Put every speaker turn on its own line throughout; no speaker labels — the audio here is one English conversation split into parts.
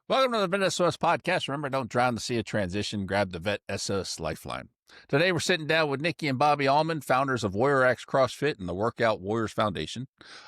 Welcome to the VET S.O.S podcast. Remember, don't drown in the sea of transition. Grab the VET S.O.S Lifeline. Today, we're sitting down with Nikki and Bobby Allmann, founders of Warrior Acts CrossFit and the Workout Warriors Foundation.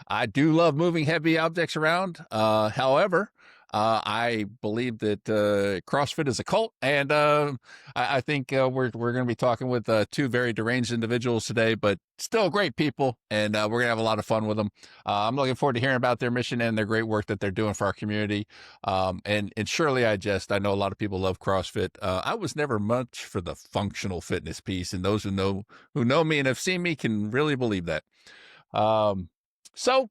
I do love moving heavy objects around. However, I believe that CrossFit is a cult, and I think we're going to be talking with two very deranged individuals today, but still great people, and we're going to have a lot of fun with them. I'm looking forward to hearing about their mission and their great work that they're doing for our community. And surely I know a lot of people love CrossFit. I was never much for the functional fitness piece, and those who know me and have seen me can really believe that. So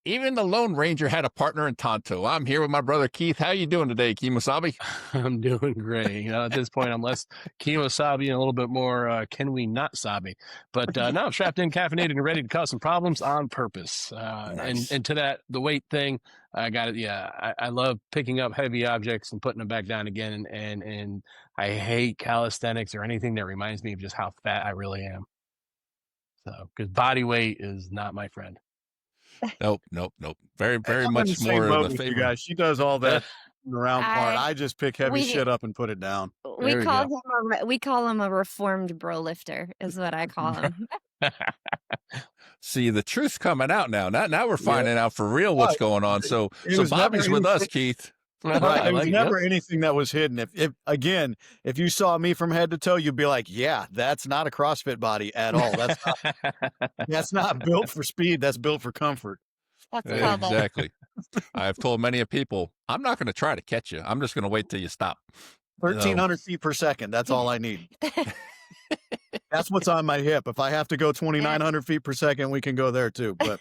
even the Lone Ranger had a partner in Tonto. I'm here with my brother Keith. How you doing today, Kemosabe?
I'm doing great. At this point, I'm less Kemosabe and a little bit more can we not sabe. But no, I'm strapped in, caffeinated, and ready to cause some problems on purpose.
Nice.
And to that, the weight thing, I got it. Yeah, I love picking up heavy objects and putting them back down again. And I hate calisthenics or anything that reminds me of just how fat I really am. So, because body weight is not my friend.
Nope. Very
I'm
much
in the same
more
boat
of the
with you
favor.
guys. She does all that around part. I just pick heavy
we-
shit up and put it down.
We call him a reformed bro lifter, is what I call him.
See, the truth's coming out now. Now we're finding out for real what's going on. So
was
Bobby's
never
with us,
anything-
Keith.
Right. It was never anything that was hidden. If you saw me from head to toe, you'd be like, yeah, that's not a CrossFit body at all. That's not built for speed. That's built for comfort.
That's called
Exactly. I've told many of people, I'm not going to try to catch you. I'm just going to wait till you stop.
1,300 feet per second. That's all I need. That's what's on my hip. If I have to go 2,900 feet per second, we can go there too. But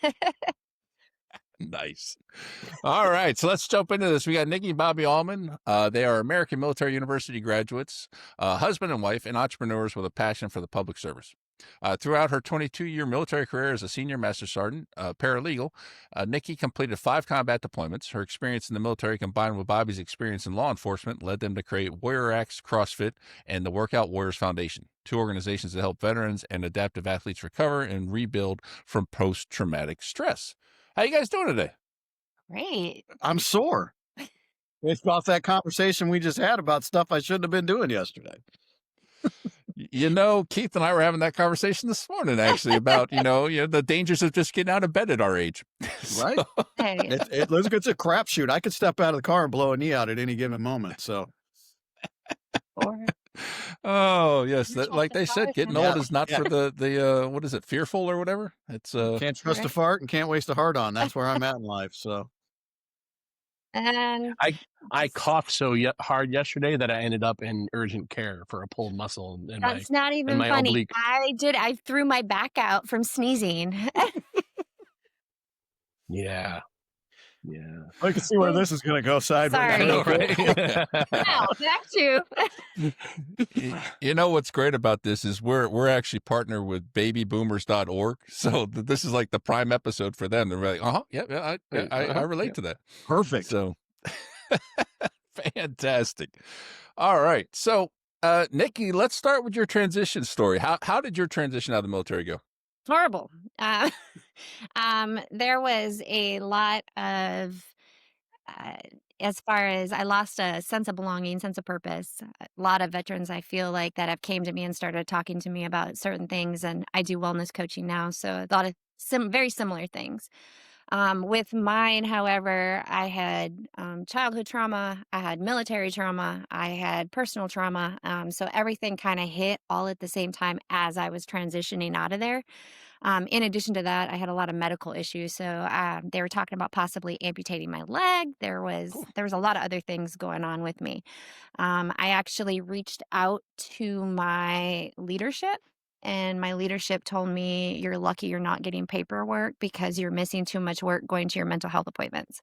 Nice. All right. So let's jump into this. We got Nikki and Bobby Allmann. They are American Military University graduates, husband and wife, and entrepreneurs with a passion for the public service. Throughout her 22-year military career as a senior master sergeant, paralegal, Nikki completed 5 combat deployments. Her experience in the military combined with Bobby's experience in law enforcement led them to create Warrior Acts CrossFit and the Workout Warriors Foundation, 2 organizations that help veterans and adaptive athletes recover and rebuild from post-traumatic stress. How you guys doing today?
Great.
I'm sore. It's off that conversation we just had about stuff I shouldn't have been doing yesterday.
Keith and I were having that conversation this morning, actually, about, the dangers of just getting out of bed at our age.
Right.
Hey.
It's a crapshoot. I could step out of the car and blow a knee out at any given moment. So,
oh yes, like they said, getting old is not for the what is it, fearful or whatever. It's
can't trust a fart and can't waste a heart on. That's where I'm at in life. So,
And
I coughed so hard yesterday that I ended up in urgent care for a pulled muscle in
that's not even
my
funny.
oblique.
I threw my back out from sneezing.
Yeah.
I can see where this is going to go sideways.
Sorry.
I know, right?
No, back to.
you know what's great about this is we're actually partnered with babyboomers.org. So this is like the prime episode for them. They're like, I relate to that.
Perfect.
So fantastic. All right. So Nikki, let's start with your transition story. How did your transition out of the military go?
Horrible. There was a lot of, as far as I lost a sense of belonging, sense of purpose. A lot of veterans, I feel like, that have came to me and started talking to me about certain things, and I do wellness coaching now, so a lot of very similar things. With mine, however, I had childhood trauma, I had military trauma, I had personal trauma. So everything kind of hit all at the same time as I was transitioning out of there. In addition to that, I had a lot of medical issues. So they were talking about possibly amputating my leg. There was a lot of other things going on with me. I actually reached out to my leadership. And my leadership told me, you're lucky you're not getting paperwork because you're missing too much work going to your mental health appointments.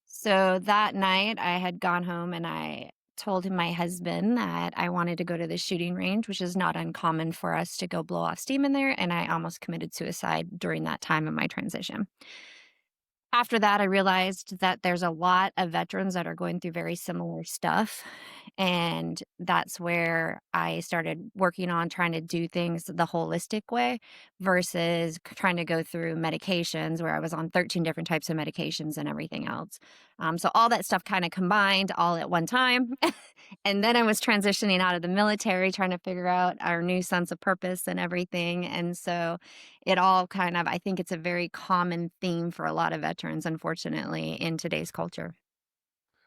So that night I had gone home and I told my husband that I wanted to go to the shooting range, which is not uncommon for us to go blow off steam in there. And I almost committed suicide during that time of my transition. After that, I realized that there's a lot of veterans that are going through very similar stuff, and that's where I started working on trying to do things the holistic way versus trying to go through medications where I was on 13 different types of medications and everything else. So all that stuff kind of combined all at one time. And then I was transitioning out of the military, trying to figure out our new sense of purpose and everything. And so it all kind of, I think it's a very common theme for a lot of veterans, unfortunately, in today's culture.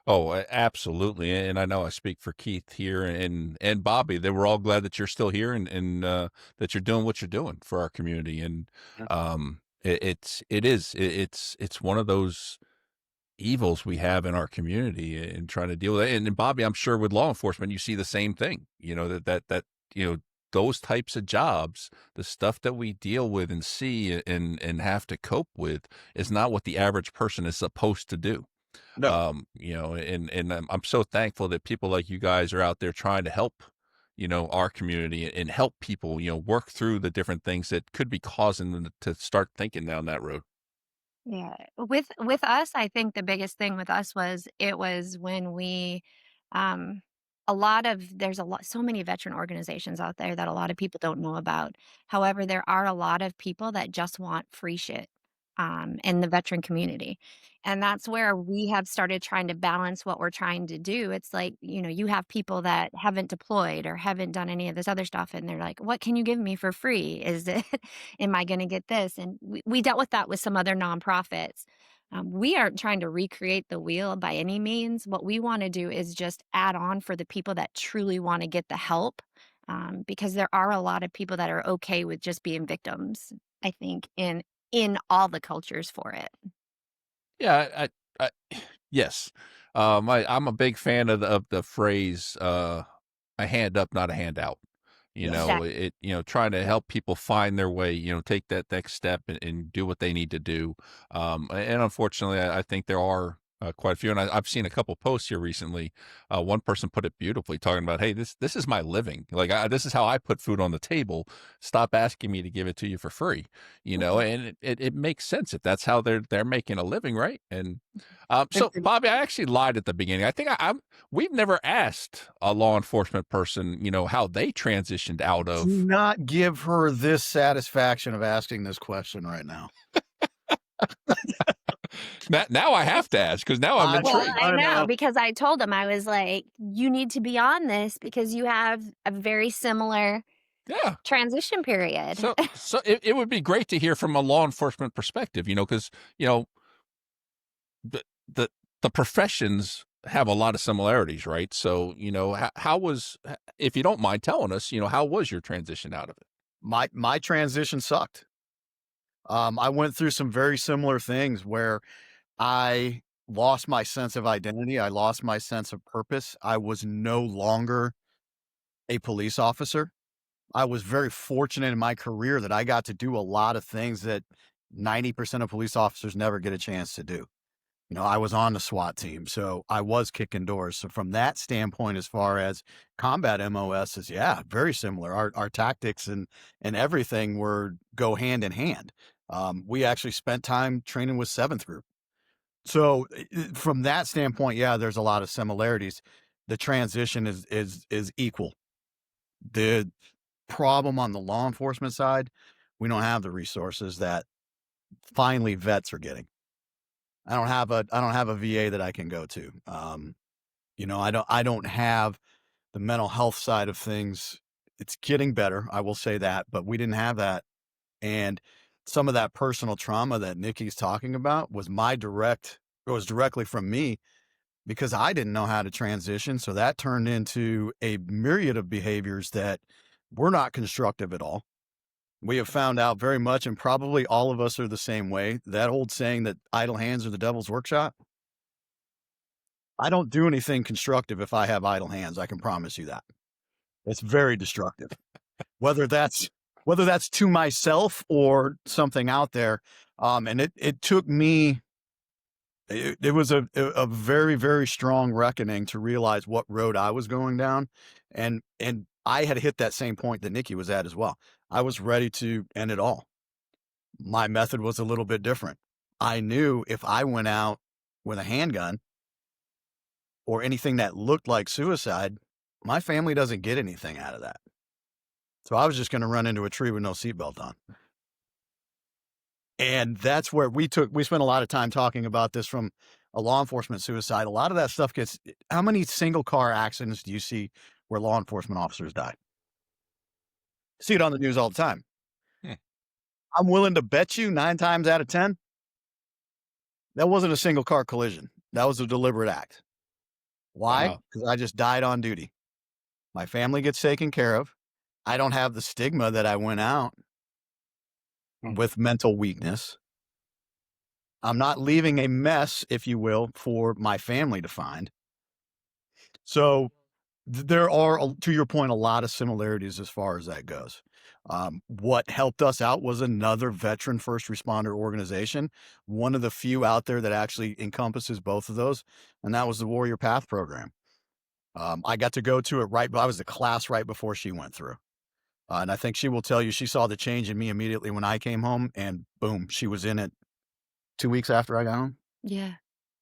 Oh, absolutely. And I know I speak for Keith here and Bobby. They were all glad that you're still here and that you're doing what you're doing for our community. And
Yeah.
it's one of those evils we have in our community and trying to deal with it. And Bobby, I'm sure with law enforcement, you see the same thing, those types of jobs, the stuff that we deal with and see and have to cope with is not what the average person is supposed to do.
No.
And I'm so thankful that people like you guys are out there trying to help, our community and help people, work through the different things that could be causing them to start thinking down that road.
Yeah. With us, I think the biggest thing with us was it was when we um there's a lot so many veteran organizations out there that a lot of people don't know about. However, there are a lot of people that just want free shit in the veteran community. And that's where we have started trying to balance what we're trying to do. It's like, you have people that haven't deployed or haven't done any of this other stuff and they're like, "What can you give me for free? Is it am I going to get this?" And we dealt with that with some other nonprofits. We aren't trying to recreate the wheel by any means. What we want to do is just add on for the people that truly want to get the help, because there are a lot of people that are okay with just being victims, I think, in all the cultures for it.
Yeah, yes. I'm a big fan of the phrase, a hand up, not a handout.
Yes.
Trying to help people find their way, take that next step and do what they need to do. And unfortunately, I think there are quite a few, and I've seen a couple posts here recently. One person put it beautifully, talking about, "Hey, this is my living. Like, this is how I put food on the table. Stop asking me to give it to you for free." And it makes sense if that's how they're making a living, right? And so,
And
Bobby, I actually lied at the beginning. I think we've never asked a law enforcement person, how they transitioned out
do
of.
not give her this satisfaction of asking this question right now.
Now I have to ask because now I'm
I
Well,
intrigued.
I
I
know
know.
because I told him, I was like, "You need to be on this because you have a very similar
Yeah.
transition period."
So it would be great to hear from a law enforcement perspective, because the the the professions have a lot of similarities, right? So how was, if you don't mind telling us, how was your transition out of it?
My transition sucked. I went through some very similar things where I lost my sense of identity. I lost my sense of purpose. I was no longer a police officer. I was very fortunate in my career that I got to do a lot of things that 90% of police officers never get a chance to do. I was on the SWAT team, so I was kicking doors. So from that standpoint, as far as combat MOS is, yeah, very similar. Our tactics and everything were go hand in hand. We actually spent time training with 7th Group. So from that standpoint, yeah, there's a lot of similarities. The transition is equal. The problem on the law enforcement side, we don't have the resources that finally vets are getting. I don't have a VA that I can go to. I don't have the mental health side of things. It's getting better, I will say that, but we didn't have that. And some of that personal trauma that Nikki's talking about was directly from me because I didn't know how to transition. So that turned into a myriad of behaviors that were not constructive at all. We have found out very much, and probably all of us are the same way. That old saying that idle hands are the devil's workshop. I don't do anything constructive if I have idle hands. I can promise you that. It's very destructive. Whether that's to myself or something out there. And it took me it was a very, very strong reckoning to realize what road I was going down. And I had hit that same point that Nikki was at as well. I was ready to end it all. My method was a little bit different. I knew if I went out with a handgun or anything that looked like suicide, my family doesn't get anything out of that. So I was just going to run into a tree with no seatbelt on. And that's where we spent a lot of time talking about this from a law enforcement suicide. A lot of that stuff how many single car accidents do you see where law enforcement officers die? See it on the news all the time. I'm willing to bet you 9 times out of 10, that wasn't a single car collision. That was a deliberate act. Why?
Wow.
Because I just died on duty. My family gets taken care of. I don't have the stigma that I went out with mental weakness. I'm not leaving a mess, if you will, for my family to find. So there are, to your point, a lot of similarities as far as that goes. What helped us out was another veteran first responder organization, one of the few out there that actually encompasses both of those, and that was the Warrior Path program. I got to go to it I was the class right before she went through. And I think she will tell you she saw the change in me immediately when I came home, and boom, she was in it 2 weeks after I got home.
Yeah.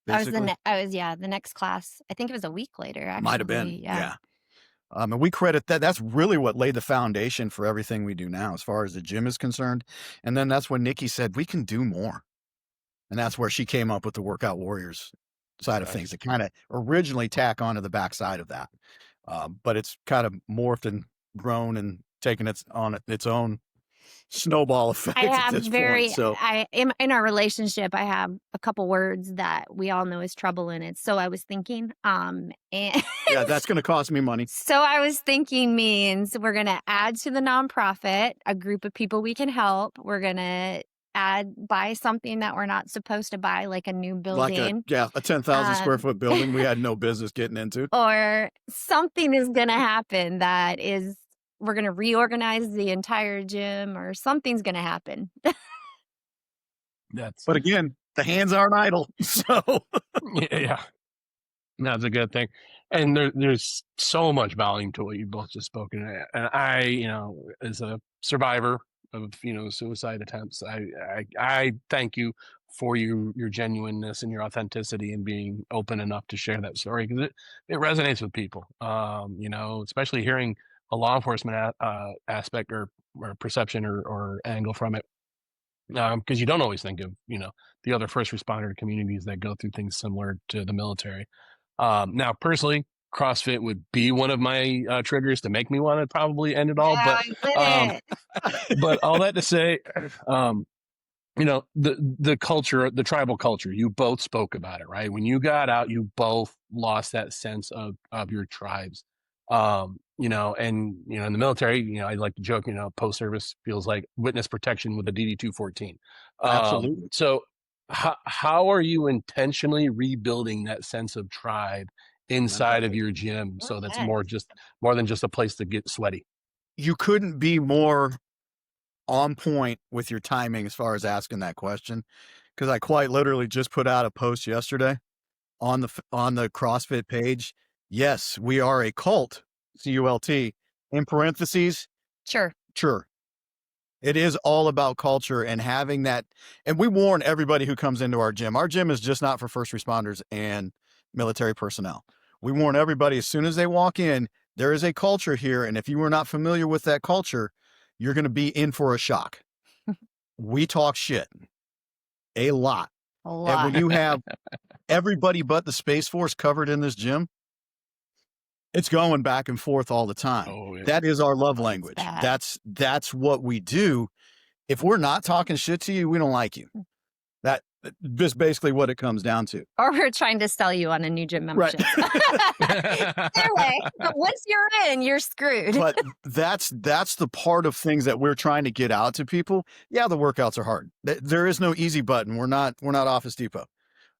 Basically.
The next class. I think it was a week later, actually.
Might have been. Yeah. And we credit that. That's really what laid the foundation for everything we do now, as far as the gym is concerned. And then that's when Nikki said, we can do more. And that's where she came up with the Workout Warriors side of things to kind of originally tack onto the backside of that. But it's kind of morphed and grown and taken its own snowball effect at this point. So
in our relationship, I have a couple words that we all know is trouble in it. So I was thinking, and
yeah, that's going to cost me money.
So I was thinking means we're going to add to the nonprofit a group of people we can help. We're going to buy something that we're not supposed to buy, like a new building.
A 10,000 square foot building we had no business getting into.
Or something is going to happen we're going to reorganize the entire gym, or something's going to happen.
But again, the hands aren't idle. So
yeah. That's a good thing. And there's so much volume to what you both just spoken. And I, as a survivor of, suicide attempts, I thank you for your genuineness and your authenticity and being open enough to share that story, because it resonates with people. Especially hearing a law enforcement aspect or perception or angle from it. Because you don't always think of, the other first responder communities that go through things similar to the military. Now, personally, CrossFit would be one of my triggers to make me want to probably end it all. But all that to say, the culture, the tribal culture, you both spoke about it, right? When you got out, you both lost that sense of your tribes. In the military, I like to joke, post-service feels like witness protection with a DD-214.
Absolutely.
So how are you intentionally rebuilding that sense of tribe inside of your gym so that's more than just a place to get sweaty?
You couldn't be more on point with your timing as far as asking that question, because I quite literally just put out a post yesterday on the CrossFit page. Yes, we are a cult, C-U-L-T, in parentheses.
Sure.
It is all about culture and having that. And we warn everybody who comes into our gym. Our gym is just not for first responders and military personnel. We warn everybody as soon as they walk in, there is a culture here. And if you are not familiar with that culture, you're going to be in for a shock. We talk shit a lot. And when you have everybody but the Space Force covered in this gym, it's going back and forth all the time.
Oh, yeah.
That is our love language. That's what we do. If we're not talking shit to you, we don't like you. That just basically what it comes down to.
Or we're trying to sell you on a new gym membership.
Right.
Either way, but once you're in, you're screwed.
But that's the part of things that we're trying to get out to people. Yeah, the workouts are hard. There is no easy button. We're not Office Depot.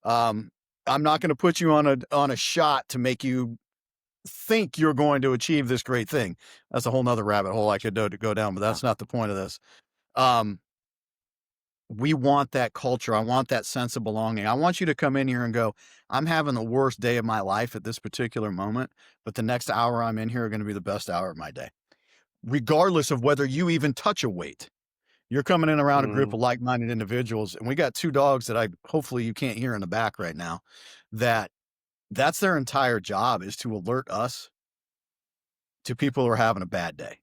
I'm not going to put you on a shot to make you think you're going to achieve this great thing. That's a whole nother rabbit hole I could go down, but that's not the point of this. We want that culture. I want that sense of belonging. I want you to come in here and go, I'm having the worst day of my life at this particular moment, but the next hour I'm in here are going to be the best hour of my day. Regardless of whether you even touch a weight, you're coming in around a group of like-minded individuals. And we got 2 dogs that hopefully you can't hear in the back right now, that's their entire job, is to alert us to people who are having a bad day?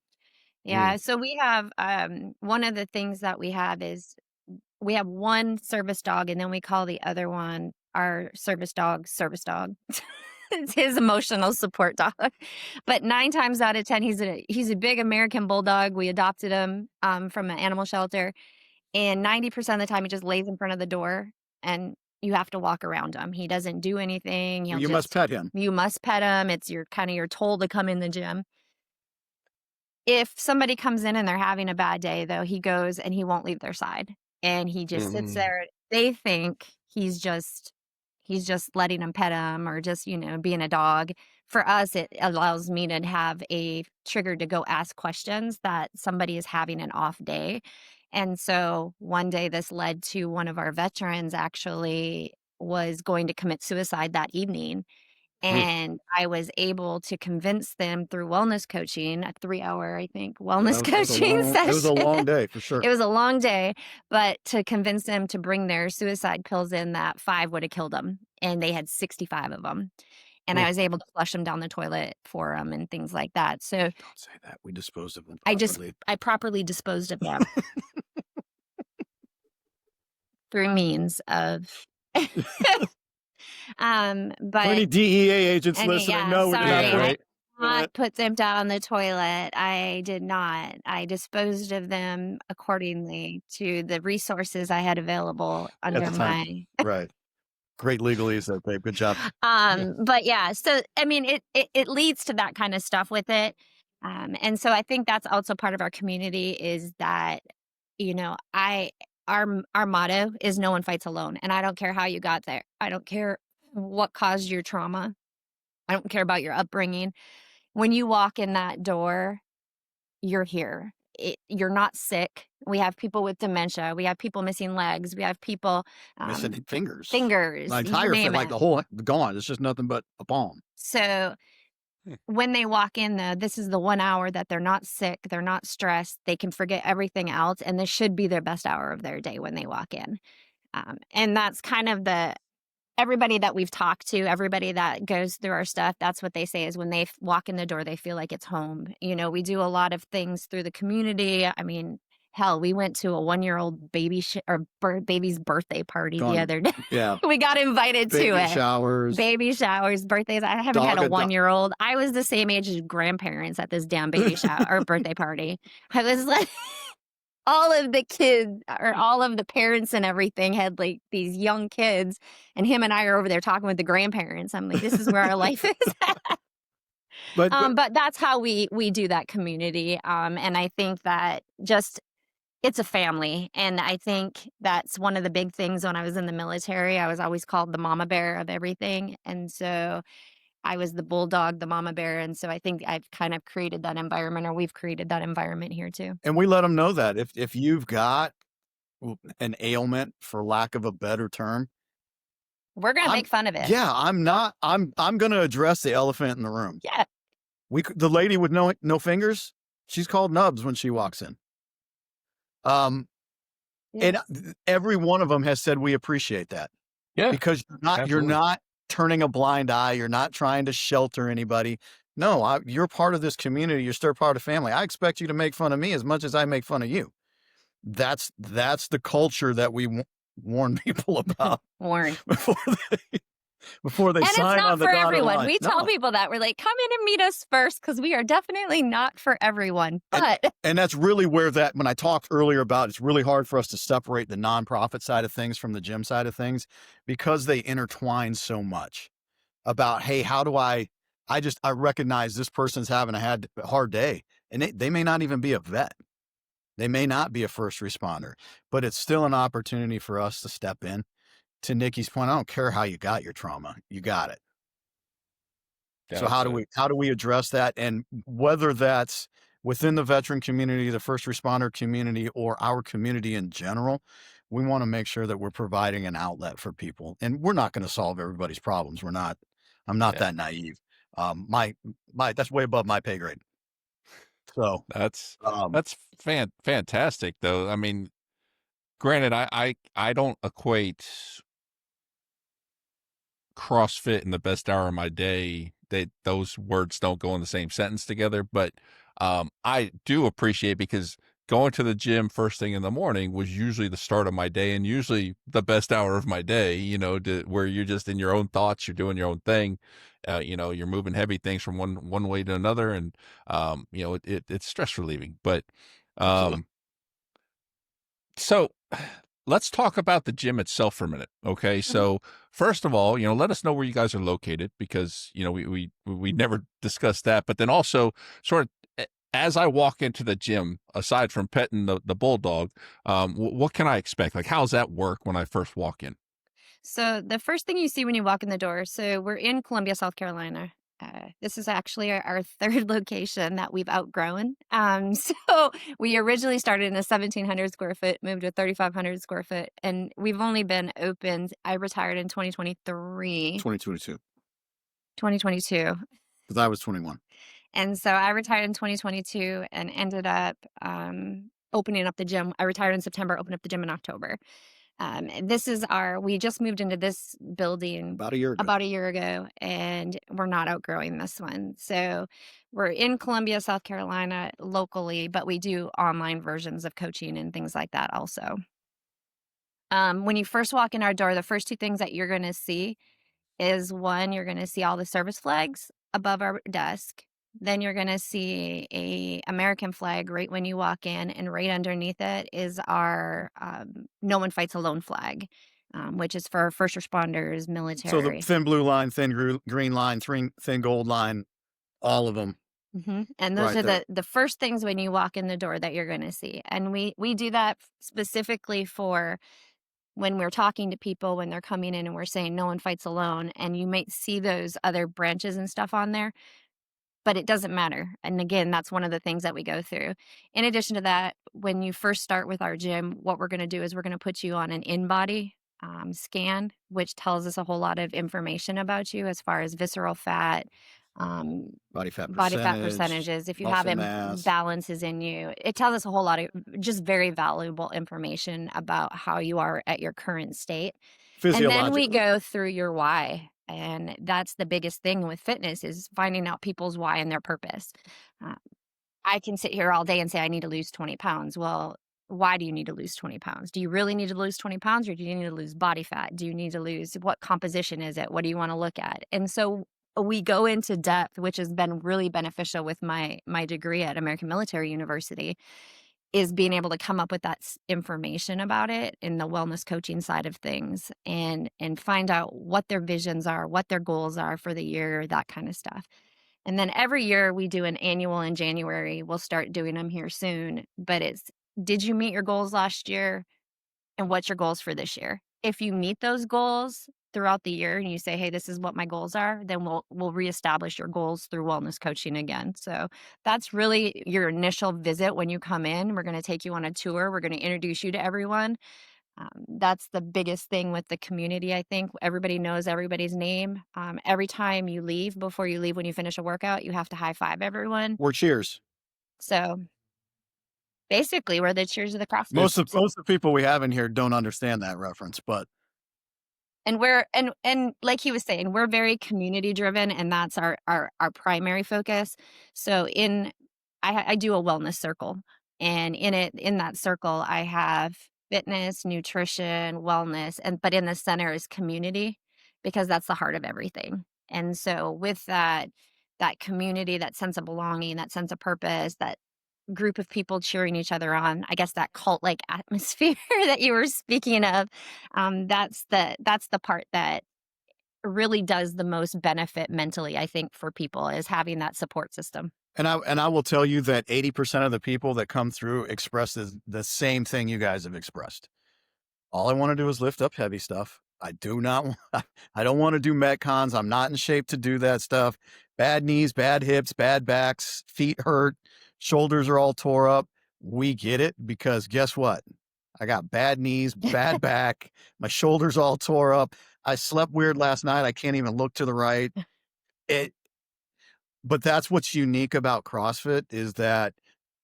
Yeah. So we have one of the things that we have is we have one service dog, and then we call the other one our service dog. It's his emotional support dog. But 9 times out of 10, he's a big American bulldog. We adopted him from an animal shelter, and 90% of the time he just lays in front of the door, and you have to walk around him. He doesn't do anything.
You must pet him.
You must pet him. It's your toll to come in the gym. If somebody comes in and they're having a bad day, though, he goes and he won't leave their side, and he just sits there. They think he's just letting them pet him or just, being a dog. For us, it allows me to have a trigger to go ask questions that somebody is having an off day. And so one day this led to one of our veterans actually was going to commit suicide that evening. And I was able to convince them through wellness coaching, a 3-hour, I think, wellness coaching session.
It was a long day for sure.
It was a long day, but to convince them to bring their suicide pills in, that 5 would have killed them. And they had 65 of them. And I was able to flush them down the toilet for them and things like that. So
don't say that. We disposed of them properly.
I properly disposed of them through means of but
any DEA agents listening?
Yeah,
no,
sorry,
we did
I did not put them down the toilet. I did not. I disposed of them accordingly to the resources I had available under my
right. Great legalese there, babe. Good job.
But yeah, so I mean, it leads to that kind of stuff with it, and so I think that's also part of our community is that our motto is no one fights alone, and I don't care how you got there. I don't care what caused your trauma. I don't care about your upbringing. When you walk in that door, you're here. You're not sick. We have people with dementia. We have people missing legs. We have people
missing fingers.
Fingers.
My entire foot, like the whole gone. It's just nothing but a palm.
So when they walk in, though, this is the 1 hour that they're not sick. They're not stressed. They can forget everything else. And this should be their best hour of their day when they walk in. And that's kind of everybody that we've talked to, everybody that goes through our stuff, that's what they say is when they walk in the door, they feel like it's home. We do a lot of things through the community. I mean, hell, we went to a 1-year-old baby's birthday party the other day.
Yeah.
We got invited to it. Baby showers, birthdays. I haven't had a 1-year-old. I was the same age as grandparents at this damn baby shower or birthday party. I was like... all of the kids or all of the parents and everything had like these young kids, and him and I are over there talking with the grandparents. I'm like, this is where our life is at. But that's how we do that community. And I think that it's a family. And I think that's one of the big things when I was in the military. I was always called the mama bear of everything. And so I was the bulldog, the mama bear. And so I think I've kind of created that environment, or we've created that environment here too.
And we let them know that if you've got an ailment, for lack of a better term,
we're going to make fun of it.
Yeah, I'm going to address the elephant in the room.
Yeah.
The lady with no fingers, she's called Nubs when she walks in. Yes. And every one of them has said, we appreciate that.
Yeah.
Because you're not turning a blind eye. You're not trying to shelter anybody. No, you're part of this community. You're still part of the family. I expect you to make fun of me as much as I make fun of you. That's the culture that we warn people about. Before they sign on the dotted line. And it's not for everyone.
We tell people that. We're like, come in and meet us first, because we are definitely not for everyone. But
and that's really where when I talked earlier about, it's really hard for us to separate the nonprofit side of things from the gym side of things, because they intertwine so much about, hey, how do I recognize this person's having a hard day, and they may not even be a vet. They may not be a first responder, but it's still an opportunity for us to step in. To Nikki's point, I don't care how you got your trauma, you got it. So how do we address that? And whether that's within the veteran community, the first responder community, or our community in general, we want to make sure that we're providing an outlet for people. And we're not going to solve everybody's problems. I'm not that naive. That's way above my pay grade. So
that's fantastic though. I mean, granted, I don't equate CrossFit in the best hour of my day those words don't go in the same sentence together. But I do appreciate, because going to the gym first thing in the morning was usually the start of my day, and usually the best hour of my day, where you're just in your own thoughts, you're doing your own thing, you're moving heavy things from one way to another. And, it's stress relieving. But, so let's talk about the gym itself for a minute. Okay. So first of all, let us know where you guys are located, because, we never discussed that. But then also, sort of, as I walk into the gym, aside from petting the bulldog, what can I expect? Like, how's that work when I first walk in?
So the first thing you see when you walk in the door, so we're in Columbia, South Carolina. This is actually our third location that we've outgrown. So we originally started in a 1,700 square foot, moved to 3,500 square foot, and we've only been open. I retired in 2023.
2022.
2022.
Because I was 21.
And so I retired in 2022 and ended up opening up the gym. I retired in September, opened up the gym in October. We just moved into this building
About a year ago.
And we're not outgrowing this one. So we're in Columbia, South Carolina locally, but we do online versions of coaching and things like that also. When you first walk in our door, the first two things that you're going to see is, one, you're going to see all the service flags above our desk. Then you're going to see a American flag right when you walk in, and right underneath it is our No One Fights Alone flag, which is for first responders, military.
So the thin blue line, thin green line, thin gold line, all of them.
And those are the first things when you walk in the door that you're going to see. And we do that specifically for when we're talking to people, when they're coming in and we're saying no one fights alone, and you might see those other branches and stuff on there. But it doesn't matter. And again, that's one of the things that we go through. In addition to that, when you first start with our gym, what we're going to do is we're going to put you on an in-body scan, which tells us a whole lot of information about you as far as visceral fat,
body fat
percentages, if you have imbalances in you. It tells us a whole lot of just very valuable information about how you are at your current state. And then we go through your why. And that's the biggest thing with fitness, is finding out people's why and their purpose. I can sit here all day and say, I need to lose 20 pounds. Well, why do you need to lose 20 pounds? Do you really need to lose 20 pounds, or do you need to lose body fat? Do you need to lose, what composition is it? What do you want to look at? And so we go into depth, which has been really beneficial with my degree at American Military University, is being able to come up with that information about it in the wellness coaching side of things, and find out what their visions are, what their goals are for the year, that kind of stuff. And then every year we do an annual in January. We'll start doing them here soon, but it's, did you meet your goals last year? And what's your goals for this year? If you meet those goals throughout the year and you say, hey, this is what my goals are, then we'll reestablish your goals through wellness coaching again. So that's really your initial visit when you come in. We're going to take you on a tour. We're going to introduce you to everyone. That's the biggest thing with the community, I think. Everybody knows everybody's name. Every time you leave, before you leave, when you finish a workout, you have to high five everyone.
We're cheers.
So basically, we're the cheers of the CrossFit.
Most of the people we have in here don't understand that reference, but.
And we're and like he was saying, we're very community driven, and that's our primary focus. So I do a wellness circle, and in that circle I have fitness, nutrition, wellness, but in the center is community, because that's the heart of everything. And so with that community, that sense of belonging, that sense of purpose, that group of people cheering each other on, I guess that cult-like atmosphere that you were speaking of, that's the part that really does the most benefit mentally, I think, for people, is having that support system.
And I will tell you that 80% of the people that come through express the same thing you guys have expressed. All I want to do is lift up heavy stuff. I don't want to do Metcons. I'm not in shape to do that stuff. Bad knees, bad hips, bad backs, feet hurt, shoulders are all tore up. We get it, because guess what? I got bad knees, bad back, my shoulders all tore up. I slept weird last night. I can't even look to the right. But that's what's unique about CrossFit, is that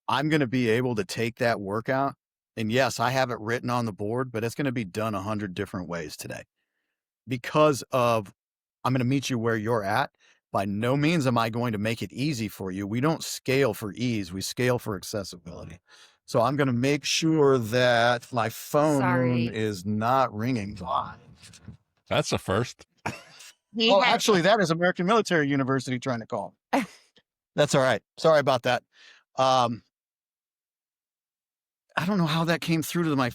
I'm going to be able to take that workout, and yes, I have it written on the board, but it's going to be done 100 different ways today, because of, I'm going to meet you where you're at. by no means am I going to make it easy for you. We don't scale for ease. We scale for accessibility. So I'm going to make sure that my phone is not ringing.
That's a first.
Actually, that is American Military University trying to call. That's all right. Sorry about that. I don't know how that came through to my.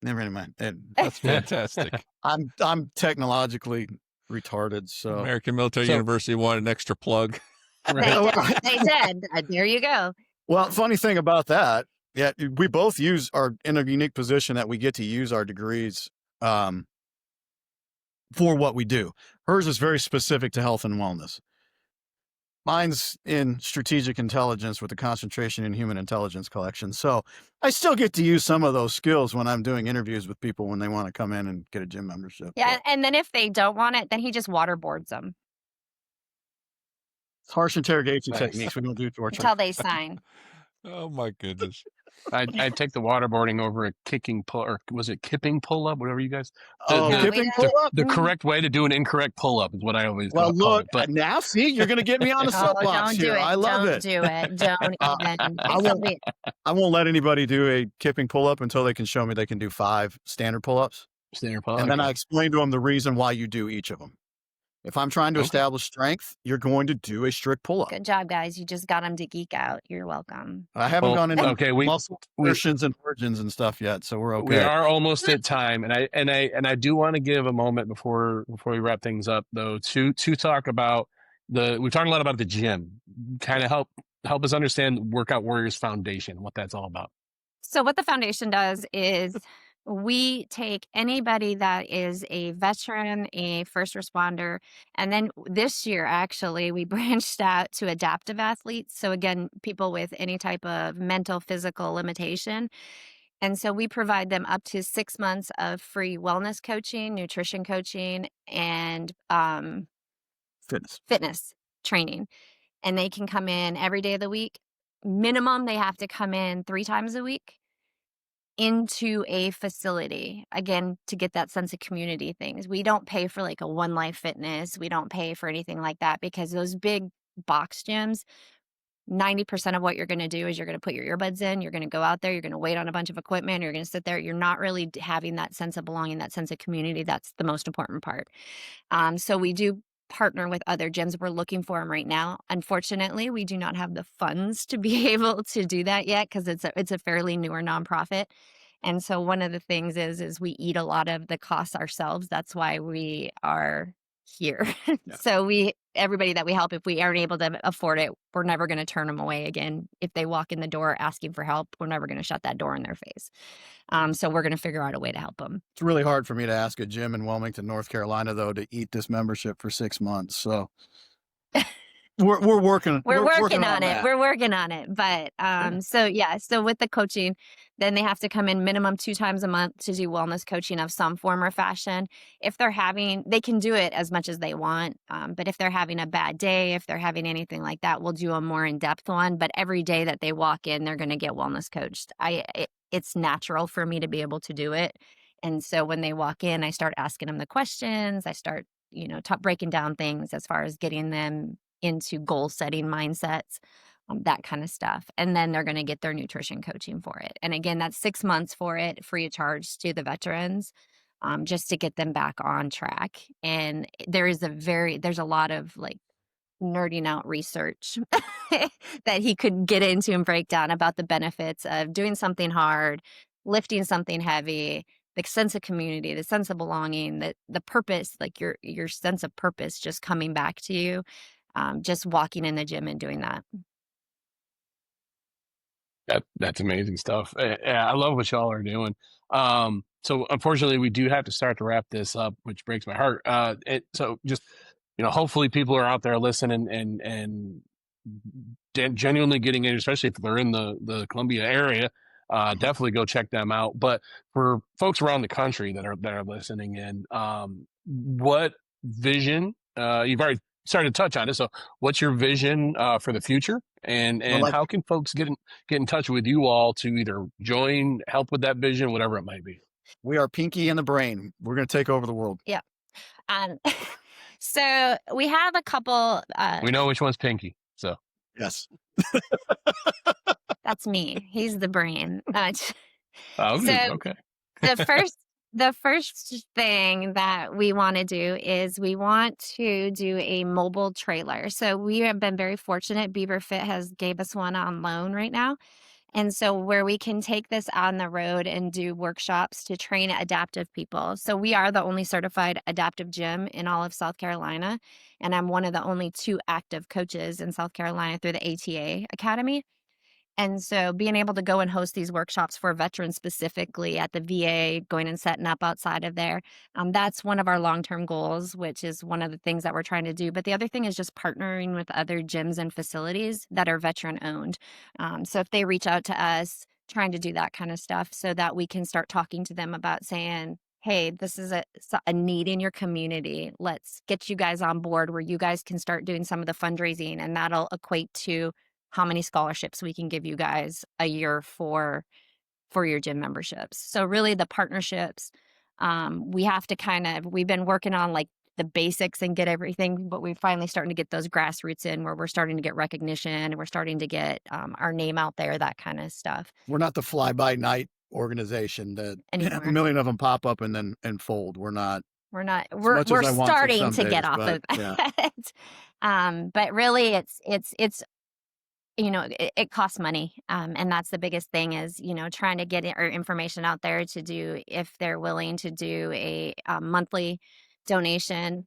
Never mind.
That's fantastic.
I'm technologically retarded. So
American Military University wanted an extra plug.
They did. There you go.
Well, funny thing about that, yeah, we both are in a unique position that we get to use our degrees for what we do. Hers is very specific to health and wellness. Mine's in strategic intelligence with a concentration in human intelligence collection. So I still get to use some of those skills when I'm doing interviews with people when they want to come in and get a gym membership.
Yeah. And then if they don't want it, then he just waterboards them.
It's harsh interrogation techniques. We don't do torture.
Until they sign.
Oh my goodness.
I take the waterboarding over a kicking pull, or was it kipping pull up? Whatever you guys.
Kipping pull up.
The correct way to do an incorrect pull up is what I always call it.
But now, see, you're going to get me on a soapbox
don't
here.
Do it.
I love
don't
it.
Do it. Don't even.
I won't let anybody do a kipping pull up until they can show me they can do 5 standard pull ups.
Standard pull up.
And then I explain to them the reason why you do each of them. If I'm trying to establish strength, you're going to do a strict pull-up.
Good job, guys. You just got them to geek out. You're welcome.
I haven't gone into muscle torsions and origins and stuff yet, so we're okay.
We are almost at time, and I do want to give a moment before we wrap things up, though, to talk about we've talked a lot about the gym. Kind of help us understand Workout Warriors Foundation, what that's all about.
So what the foundation does is we take anybody that is a veteran, a first responder, and then this year, actually, we branched out to adaptive athletes. So again, people with any type of mental, physical limitation. And so we provide them up to 6 months of free wellness coaching, nutrition coaching, and fitness training. And they can come in every day of the week. Minimum, they have to come in 3 times a week into a facility, again, to get that sense of community things. We don't pay for like a One Life Fitness. We don't pay for anything like that, because those big box gyms, 90% of what you're going to do is you're going to put your earbuds in, you're going to go out there, you're going to wait on a bunch of equipment, you're going to sit there. You're not really having that sense of belonging, that sense of community. That's the most important part. So we do partner with other gyms. We're looking for them right now. Unfortunately, we do not have the funds to be able to do that yet, because it's a fairly newer nonprofit. And so one of the things is we eat a lot of the costs ourselves. That's why we are here. Yeah. So everybody that we help, if we aren't able to afford it, we're never going to turn them away again. If they walk in the door asking for help, we're never going to shut that door in their face. So we're going to figure out a way to help them.
It's really hard for me to ask a gym in Wilmington, North Carolina, though, to eat this membership for 6 months. So we're working.
We're working on it. We're working on it. But so with the coaching, then they have to come in minimum 2 times a month to do wellness coaching of some form or fashion. If they can do it as much as they want. But if they're having a bad day, if they're having anything like that, we'll do a more in-depth one. But every day that they walk in, they're going to get wellness coached. It's natural for me to be able to do it. And so when they walk in, I start asking them the questions. I start, breaking down things as far as getting them into goal setting mindsets, that kind of stuff. And then they're going to get their nutrition coaching for it. And again, that's 6 months for it, free of charge to the veterans, just to get them back on track. And there's a lot of like nerding out research that he could get into and break down about the benefits of doing something hard, lifting something heavy, the sense of community, the sense of belonging, the purpose, like your sense of purpose just coming back to you. Just walking in the gym and doing that.
That's amazing stuff. I love what y'all are doing. So unfortunately, we do have to start to wrap this up, which breaks my heart. So just, hopefully people are out there listening and genuinely getting in, especially if they're in the Columbia area. Definitely go check them out. But for folks around the country that are listening in, what vision, you've already started to touch on it. So what's your vision for the future, and how can folks get in touch with you all to either join, help with that vision, whatever it might be?
We are Pinky and the Brain. We're going to take over the world.
Yeah. So we have a couple.
We know which one's Pinky. So
Yes.
That's me. He's the brain.
oh,
So
okay.
the first thing that we want to do is we want to do a mobile trailer. So we have been very fortunate. Beaver Fit has gave us one on loan right now. And so where we can take this on the road and do workshops to train adaptive people. So we are the only certified adaptive gym in all of South Carolina. And I'm one of the only 2 active coaches in South Carolina through the ATA Academy. And so being able to go and host these workshops for veterans specifically at the VA, going and setting up outside of there, that's one of our long-term goals, which is one of the things that we're trying to do. But the other thing is just partnering with other gyms and facilities that are veteran owned. So if they reach out to us, trying to do that kind of stuff so that we can start talking to them about saying, hey, this is a need in your community. Let's get you guys on board where you guys can start doing some of the fundraising, and that'll equate to how many scholarships we can give you guys a year for your gym memberships. So really the partnerships, we have to we've been working on like the basics and get everything, but we're finally starting to get those grassroots in where we're starting to get recognition and we're starting to get our name out there, that kind of stuff.
We're not the fly-by-night organization that
Anymore.
a million of them pop up and then fold. We're
We're starting to get off of that. Yeah. But really it's it costs money. And that's the biggest thing is, trying to get our information out there to do, if they're willing to do a monthly donation,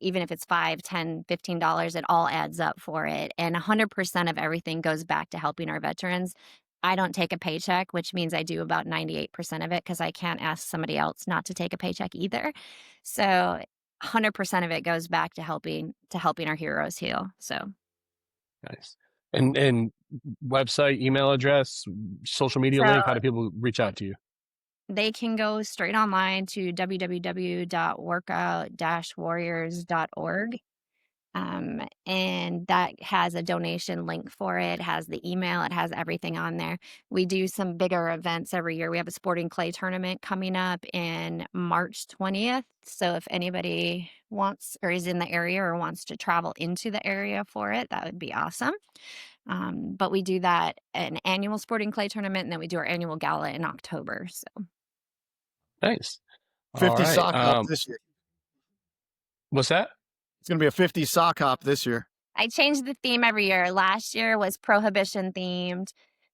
even if it's $5, $10, $15, it all adds up for it. And 100% of everything goes back to helping our veterans. I don't take a paycheck, which means I do about 98% of it because I can't ask somebody else not to take a paycheck either. So 100% of it goes back to helping our heroes heal. So
nice. And website, email address, social media link, how do people reach out to you?
They can go straight online to www.workout-warriors.org. And that has a donation link for it. It has the email. It has everything on there. We do some bigger events every year. We have a sporting clay tournament coming up in March 20th. So if anybody wants or is in the area or wants to travel into the area for it, that would be awesome. But we do that an annual sporting clay tournament, and then we do our annual gala in October. So
nice.
50 sock hop this year.
What's that?
It's going to be a 50 sock hop this year.
I change the theme every year. Last year was prohibition themed.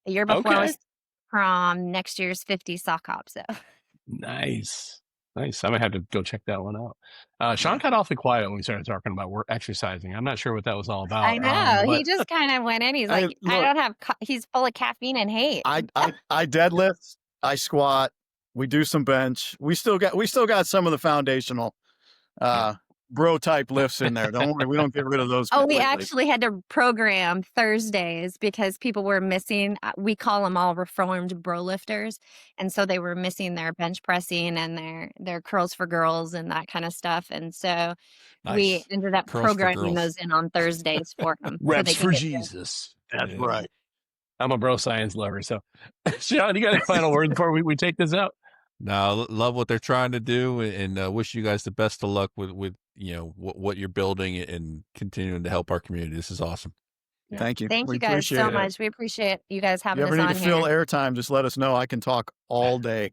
The year before was prom. Next year's 50 sock hop. So
nice. I might have to go check that one out. Sean got awfully quiet when we started talking about exercising. I'm not sure what that was all about.
I know. He just kind of went in. He's like, I don't have, he's full of caffeine and hate.
I deadlift, I squat, we do some bench. We still got some of the foundational, bro type lifts in there. Don't worry, we don't get rid of those.
We actually had to program Thursdays because people were missing. We call them all reformed bro lifters, and so they were missing their bench pressing and their curls for girls and that kind of stuff. And so we ended up programming those in on Thursdays for them.
Reps for Jesus. That's right. I'm a bro science lover. So, Sean, you got any final words before we take this out?
No, love what they're trying to do, and wish you guys the best of luck with what you're building and continuing to help our community. This is awesome.
Yeah. Thank you.
Thank you guys so much. We appreciate you guys having us on here.
If you ever need to fill airtime, just let us know. I can talk all day.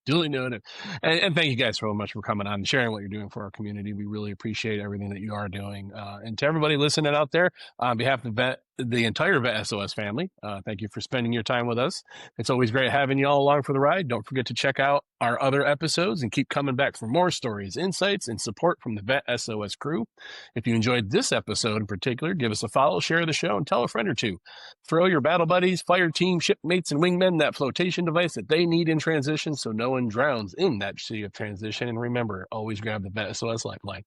Duly noted. And thank you guys so much for coming on and sharing what you're doing for our community. We really appreciate everything that you are doing. And to everybody listening out there, on behalf of the entire VET S.O.S family, thank you for spending your time with us. It's always great having you all along for the ride. Don't forget to check out our other episodes and keep coming back for more stories, insights, and support from the VET S.O.S crew. If you enjoyed this episode in particular, give us a follow, share the show, and tell a friend or two. Throw your battle buddies, fire team, shipmates, and wingmen that flotation device that they need in transition so no one drowns in that sea of transition. And remember, always grab the VET S.O.S Lifeline.